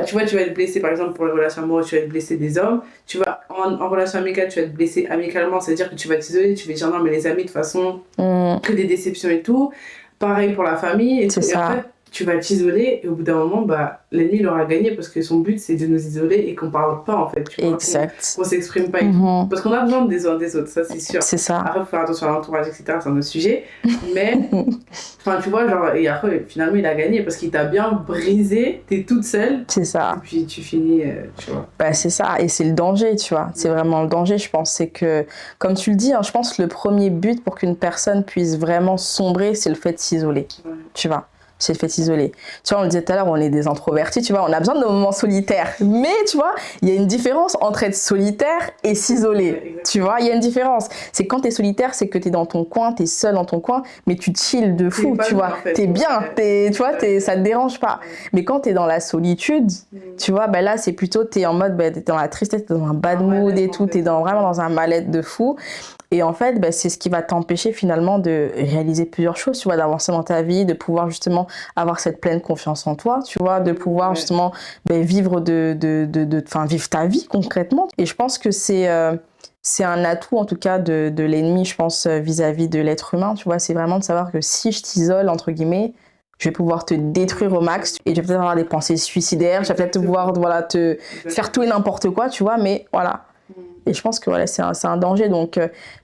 Tu vois, tu vas être blessé, par exemple, pour les relations amoureuses, tu vas être blessé des hommes. Tu vas, en relation amicale, tu vas être blessé amicalement, c'est-à-dire que tu vas t'isoler, tu vas dire non, mais les amis, de toute façon, que des déceptions et tout. Pareil pour la famille. Et ça. En fait, tu vas t'isoler et au bout d'un moment, bah, l'ennemi, il aura gagné parce que son but, c'est de nous isoler et qu'on parle pas, en fait. Tu vois, exact. qu'on s'exprime pas et tout. Parce qu'on a besoin des uns des autres, ça, c'est sûr. C'est ça. Après, il faut faire attention à l'entourage, etc., c'est un autre sujet. Mais, enfin, tu vois, genre, et après, finalement, il a gagné parce qu'il t'a bien brisé, t'es toute seule. C'est ça. Et puis, tu finis, tu vois. Bah, c'est ça. Et c'est le danger, tu vois. C'est vraiment le danger, je pense. C'est que, comme tu le dis, hein, je pense que le premier but pour qu'une personne puisse vraiment sombrer, c'est le fait de s'isoler. Tu vois. c'est le fait de s'isoler. Tu vois, on le disait tout à l'heure, on est des introvertis, tu vois, on a besoin de nos moments solitaires. Mais tu vois, il y a une différence entre être solitaire et s'isoler. Tu vois, il y a une différence. C'est quand t'es solitaire, c'est que t'es dans ton coin, t'es seul dans ton coin, mais tu chill de fou, tu vois. T'es bien, tu vois, ça te dérange pas. Mais quand t'es dans la solitude, tu vois, bah là, c'est plutôt, t'es en mode, bah, t'es dans la tristesse, t'es dans un bad mood et tout, t'es vraiment dans un mal-être de fou. Et en fait, bah, c'est ce qui va t'empêcher finalement de réaliser plusieurs choses, tu vois, d'avancer dans ta vie, de pouvoir justement avoir cette pleine confiance en toi, tu vois, de pouvoir justement vivre vivre ta vie concrètement. Et je pense que c'est un atout en tout cas de l'ennemi, je pense, vis-à-vis de l'être humain, tu vois, c'est vraiment de savoir que si je t'isole, entre guillemets, je vais pouvoir te détruire au max et je vais peut-être avoir des pensées suicidaires, je vais peut-être pouvoir te faire tout et n'importe quoi, tu vois, mais voilà. Et je pense que voilà, c'est un danger. Donc,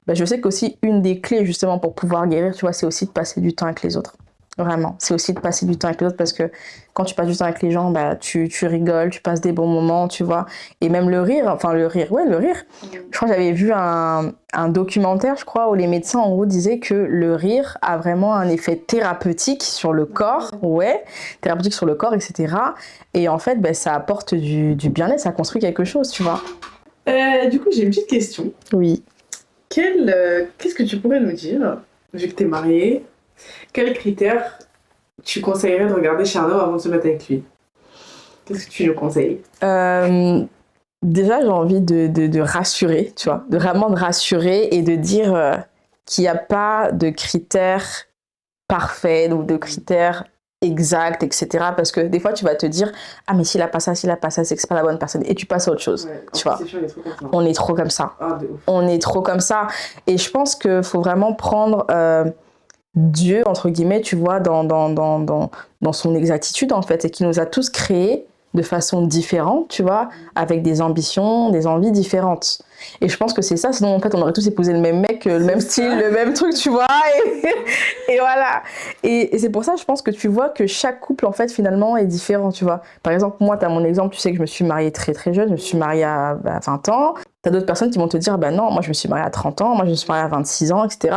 je sais qu'aussi, une des clés, justement, pour pouvoir guérir, tu vois, c'est aussi de passer du temps avec les autres. Vraiment. C'est aussi de passer du temps avec les autres parce que quand tu passes du temps avec les gens, bah, tu rigoles, tu passes des bons moments, tu vois. Et même le rire. Je crois que j'avais vu un documentaire, je crois, où les médecins, en gros, disaient que le rire a vraiment un effet thérapeutique sur le corps. Ouais, thérapeutique sur le corps, etc. Et en fait, ça apporte du bien-être, ça construit quelque chose, tu vois. Du coup, j'ai une petite question. Oui. Qu'est-ce que tu pourrais nous dire, vu que t'es mariée, quels critères tu conseillerais de regarder chez un homme avant de se mettre avec lui? Qu'est-ce que tu nous conseilles? Déjà, j'ai envie de rassurer, tu vois, de vraiment rassurer et de dire qu'il n'y a pas de critères parfaits ou de critères exact, etc. Parce que des fois, tu vas te dire « Ah, mais s'il a pas ça, c'est que c'est pas la bonne personne. » Et tu passes à autre chose, tu vois. On est trop comme ça. On est trop comme ça. Et je pense qu'il faut vraiment prendre Dieu, entre guillemets, tu vois, dans son exactitude, en fait, et qui nous a tous créés de façon différente, tu vois, avec des ambitions, des envies différentes. Et je pense que c'est ça, sinon en fait on aurait tous épousé le même mec, le même style, le même truc, tu vois, et voilà. Et c'est pour ça, je pense que tu vois que chaque couple en fait finalement est différent, tu vois. Par exemple, moi, tu as mon exemple, tu sais que je me suis mariée très très jeune, je me suis mariée à 20 ans. T'as d'autres personnes qui vont te dire, bah non, moi je me suis mariée à 30 ans, moi je me suis mariée à 26 ans, etc.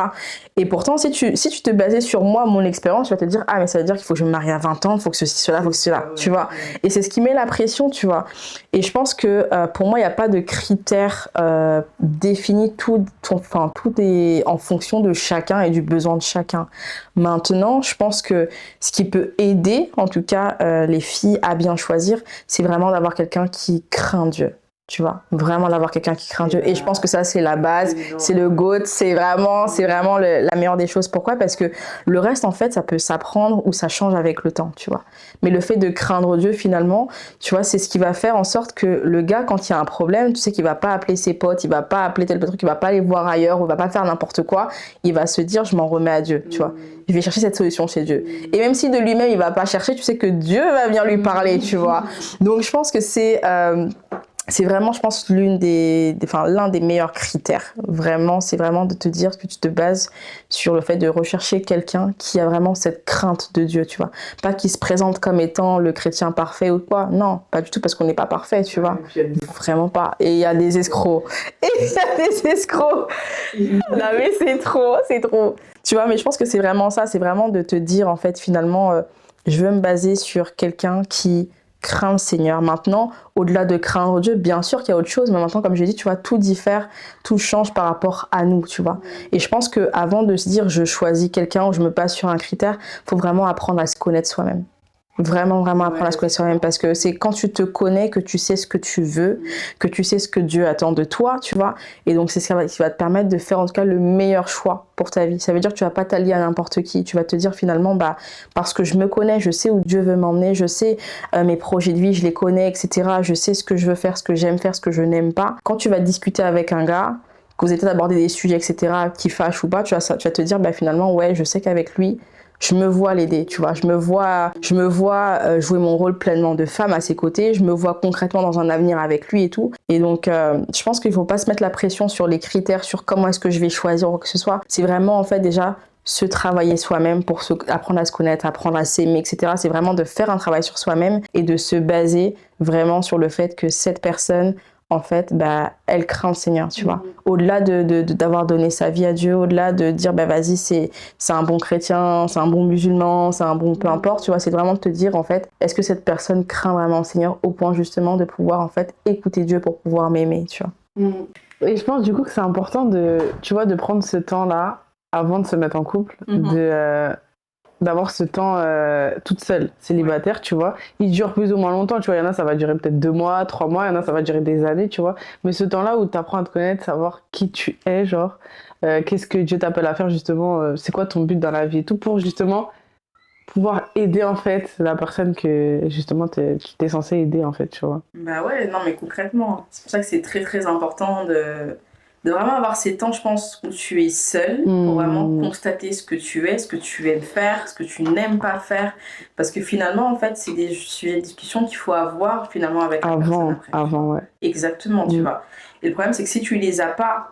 Et pourtant, si tu te basais sur moi, mon expérience, tu vas te dire, ah mais ça veut dire qu'il faut que je me marie à 20 ans, il faut que ceci, cela, il faut que cela, tu vois. Et c'est ce qui met la pression, tu vois. Et je pense que pour moi, il n'y a pas de critères définis, tout est en fonction de chacun et du besoin de chacun. Maintenant, je pense que ce qui peut aider, en tout cas, les filles à bien choisir, c'est vraiment d'avoir quelqu'un qui craint Dieu. Tu vois, vraiment d'avoir quelqu'un qui craint Dieu. Et je pense que ça, c'est la base, c'est le GOAT, c'est vraiment la meilleure des choses. Pourquoi ? Parce que le reste, en fait, ça peut s'apprendre ou ça change avec le temps, tu vois. Mais le fait de craindre Dieu, finalement, tu vois, c'est ce qui va faire en sorte que le gars, quand il y a un problème, tu sais qu'il va pas appeler ses potes, il va pas appeler tel truc, il va pas aller voir ailleurs, ou il va pas faire n'importe quoi. Il va se dire, je m'en remets à Dieu, tu vois. Je vais chercher cette solution chez Dieu. Et même si de lui-même, il va pas chercher, tu sais que Dieu va venir lui parler, tu vois. Donc, je pense que c'est vraiment, je pense, l'un des meilleurs critères. Vraiment, c'est vraiment de te dire que tu te bases sur le fait de rechercher quelqu'un qui a vraiment cette crainte de Dieu, tu vois. Pas qui se présente comme étant le chrétien parfait ou quoi. Non, pas du tout, parce qu'on n'est pas parfait, tu vois. Vraiment pas. Et il y a des escrocs. Non, mais c'est trop. Tu vois, mais je pense que c'est vraiment ça. C'est vraiment de te dire, en fait, finalement, je veux me baser sur quelqu'un qui craint le Seigneur. Maintenant, au-delà de craindre Dieu, bien sûr qu'il y a autre chose, mais maintenant, comme je l'ai dit, tu vois, tout diffère, tout change par rapport à nous, tu vois. Et je pense qu'avant de se dire, je choisis quelqu'un ou je me base sur un critère, il faut vraiment apprendre à se connaître soi-même. Vraiment apprendre à se connaître soi-même, parce que c'est quand tu te connais que tu sais ce que tu veux, que tu sais ce que Dieu attend de toi, tu vois. Et donc, c'est ce qui va te permettre de faire en tout cas le meilleur choix pour ta vie. Ça veut dire que tu vas pas t'allier à n'importe qui. Tu vas te dire finalement, parce que je me connais, je sais où Dieu veut m'emmener, je sais mes projets de vie, je les connais, etc. Je sais ce que je veux faire, ce que j'aime faire, ce que je n'aime pas. Quand tu vas discuter avec un gars, que vous êtes d'aborder des sujets, etc., qui fâchent ou pas, tu vas te dire, finalement, ouais, je sais qu'avec lui, je me vois l'aider, tu vois. Je me vois jouer mon rôle pleinement de femme à ses côtés. Je me vois concrètement dans un avenir avec lui et tout. Et donc, je pense qu'il ne faut pas se mettre la pression sur les critères, sur comment est-ce que je vais choisir ou quoi que ce soit. C'est vraiment, en fait, déjà se travailler soi-même pour apprendre à se connaître, apprendre à s'aimer, etc. C'est vraiment de faire un travail sur soi-même et de se baser vraiment sur le fait que cette personne, en fait, bah, elle craint le Seigneur, tu vois. Au-delà d'avoir donné sa vie à Dieu, au-delà de dire, bah, vas-y, c'est un bon chrétien, c'est un bon musulman, c'est un bon peu importe, tu vois. C'est vraiment de te dire, en fait, est-ce que cette personne craint vraiment le Seigneur au point, justement, de pouvoir, en fait, écouter Dieu pour pouvoir m'aimer, tu vois. Et je pense, du coup, que c'est important tu vois, de prendre ce temps-là avant de se mettre en couple, d'avoir ce temps toute seule, célibataire, tu vois. Il dure plus ou moins longtemps, tu vois. Il y en a, ça va durer peut-être 2 mois, 3 mois, il y en a, ça va durer des années, tu vois. Mais ce temps-là où tu apprends à te connaître, savoir qui tu es, genre, qu'est-ce que Dieu t'appelle à faire, justement, c'est quoi ton but dans la vie et tout, pour justement pouvoir aider, en fait, la personne que, justement, tu es censé aider, en fait, tu vois. Bah ouais, non, mais concrètement, c'est pour ça que c'est très très important de vraiment avoir ces temps, je pense, où tu es seul, pour vraiment constater ce que tu es, ce que tu aimes faire, ce que tu n'aimes pas faire. Parce que finalement, en fait, c'est des sujets de discussion qu'il faut avoir finalement avec la personne après. Avant, ouais. Exactement, tu vois. Et le problème, c'est que si tu les as pas,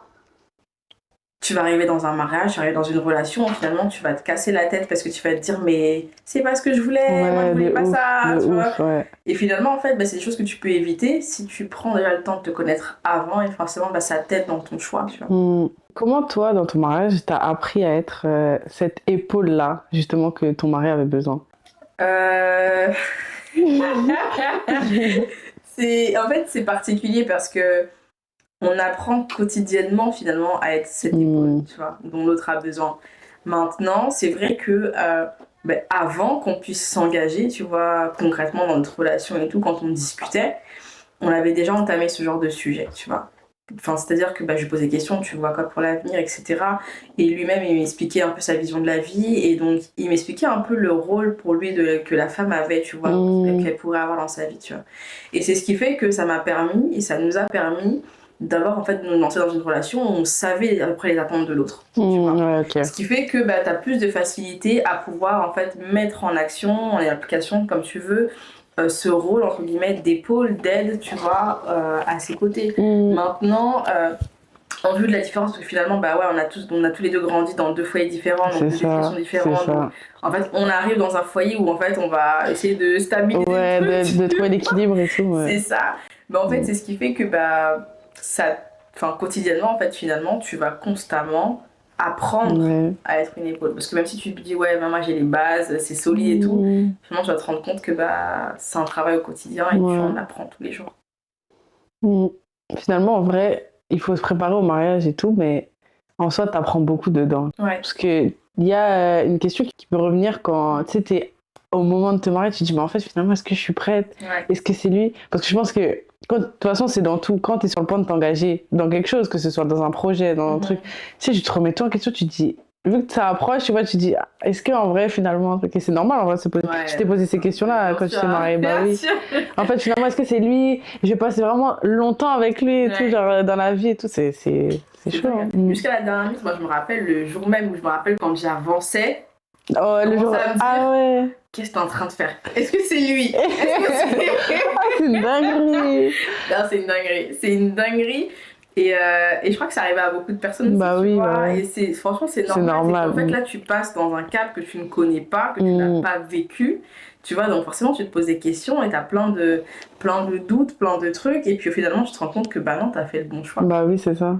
tu vas arriver dans un mariage, tu vas arriver dans une relation, finalement, tu vas te casser la tête parce que tu vas te dire, mais c'est pas ce que je voulais, moi je voulais pas ça, tu vois. Ouais. Et finalement, en fait, bah, c'est des choses que tu peux éviter si tu prends déjà le temps de te connaître avant et forcément, bah, ça t'aide dans ton choix, tu vois. Comment toi, dans ton mariage, t'as appris à être cette épaule-là, justement, que ton mari avait besoin? En fait, c'est particulier parce que on apprend quotidiennement finalement à être cette épaule, tu vois, dont l'autre a besoin. Maintenant, c'est vrai que avant qu'on puisse s'engager, tu vois, concrètement dans notre relation et tout, quand on discutait, on avait déjà entamé ce genre de sujet, tu vois. Enfin, c'est-à-dire que je lui posais des questions, tu vois quoi pour l'avenir, etc. Et lui-même, il m'expliquait un peu sa vision de la vie, et donc il m'expliquait un peu le rôle pour lui que la femme avait, tu vois, qu'elle pourrait avoir dans sa vie, tu vois. Et c'est ce qui fait que ça m'a permis, et ça nous a permis d'avoir en fait de nous lancer dans une relation où on savait à peu près les attentes de l'autre, tu vois. Ouais, okay. Ce qui fait que t'as plus de facilité à pouvoir en fait mettre en action, en application comme tu veux, ce rôle entre guillemets d'épaule, d'aide, tu vois, à ses côtés. Maintenant, en vue de la différence, parce que finalement, on a tous les deux grandi dans 2 foyers différents, donc des éducations différentes. Donc, en fait, on arrive dans un foyer où en fait, on va essayer de stabiliser le truc. de trouver l'équilibre et tout. Ouais. C'est ça. Mais en fait, c'est ce qui fait que quotidiennement, en fait, finalement, tu vas constamment apprendre à être une épaule. Parce que même si tu te dis, ouais, maman, j'ai les bases, c'est solide et tout, finalement, tu vas te rendre compte que c'est un travail au quotidien et tu en apprends tous les jours. Finalement, en vrai, il faut se préparer au mariage et tout, mais en soi, tu apprends beaucoup dedans. Ouais. Parce qu'il y a une question qui peut revenir quand tu sais, t'es au moment de te marier, tu te dis, mais en fait, finalement, est-ce que je suis prête? Est-ce que c'est lui? Parce que je pense que, de toute façon, c'est dans tout. Quand tu es sur le point de t'engager dans quelque chose, que ce soit dans un projet, dans un truc, tu sais, tu te remets tout en question, tu te dis, vu que ça approche, tu vois, tu te dis, est-ce qu'en vrai, finalement, c'est normal, en vrai, se poser. Tu t'es posé ces questions-là quand tu t'es mariée, oui. En fait, finalement, est-ce que c'est lui? J'ai passé vraiment longtemps avec lui et tout, genre, dans la vie et tout, c'est chaud. Hein. Jusqu'à la dernière minute, moi, je me rappelle le jour même où je me rappelle quand j'avançais. Le jour. Ouais. Qu'est-ce que t'es en train de faire? Est-ce que c'est lui? C'est une dinguerie. Non, c'est une dinguerie. C'est une dinguerie. Et je crois que ça arrive à beaucoup de personnes aussi, tu vois. Et franchement, c'est normal. En fait, là, tu passes dans un cadre que tu ne connais pas, que tu n'as pas vécu. Tu vois, donc forcément, tu te poses des questions et t'as plein de doutes, plein de trucs. Et puis finalement, tu te rends compte que non, t'as fait le bon choix. Oui, c'est ça.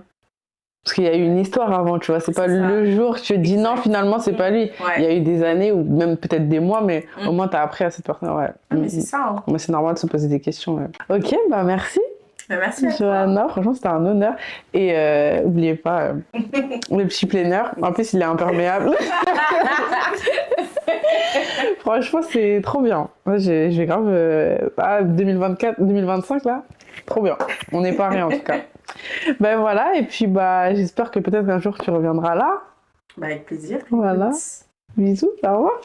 Parce qu'il y a eu une histoire avant, tu vois, c'est pas le jour que tu te dis non, finalement, c'est pas lui. Il y a eu des années ou même peut-être des mois, mais au moins t'as appris à cette personne. Mais c'est ça. Hein. Mais c'est normal de se poser des questions. Ok, merci. Merci à Johanna, franchement, c'était un honneur. Et n'oubliez pas le petit planeur. En plus, il est imperméable. Franchement, c'est trop bien. Moi, je vais grave 2024, 2025 là. Trop bien. On n'est pas rien en tout cas. Voilà, et puis j'espère que peut-être un jour tu reviendras là. Avec plaisir. Voilà. Bisous, au revoir.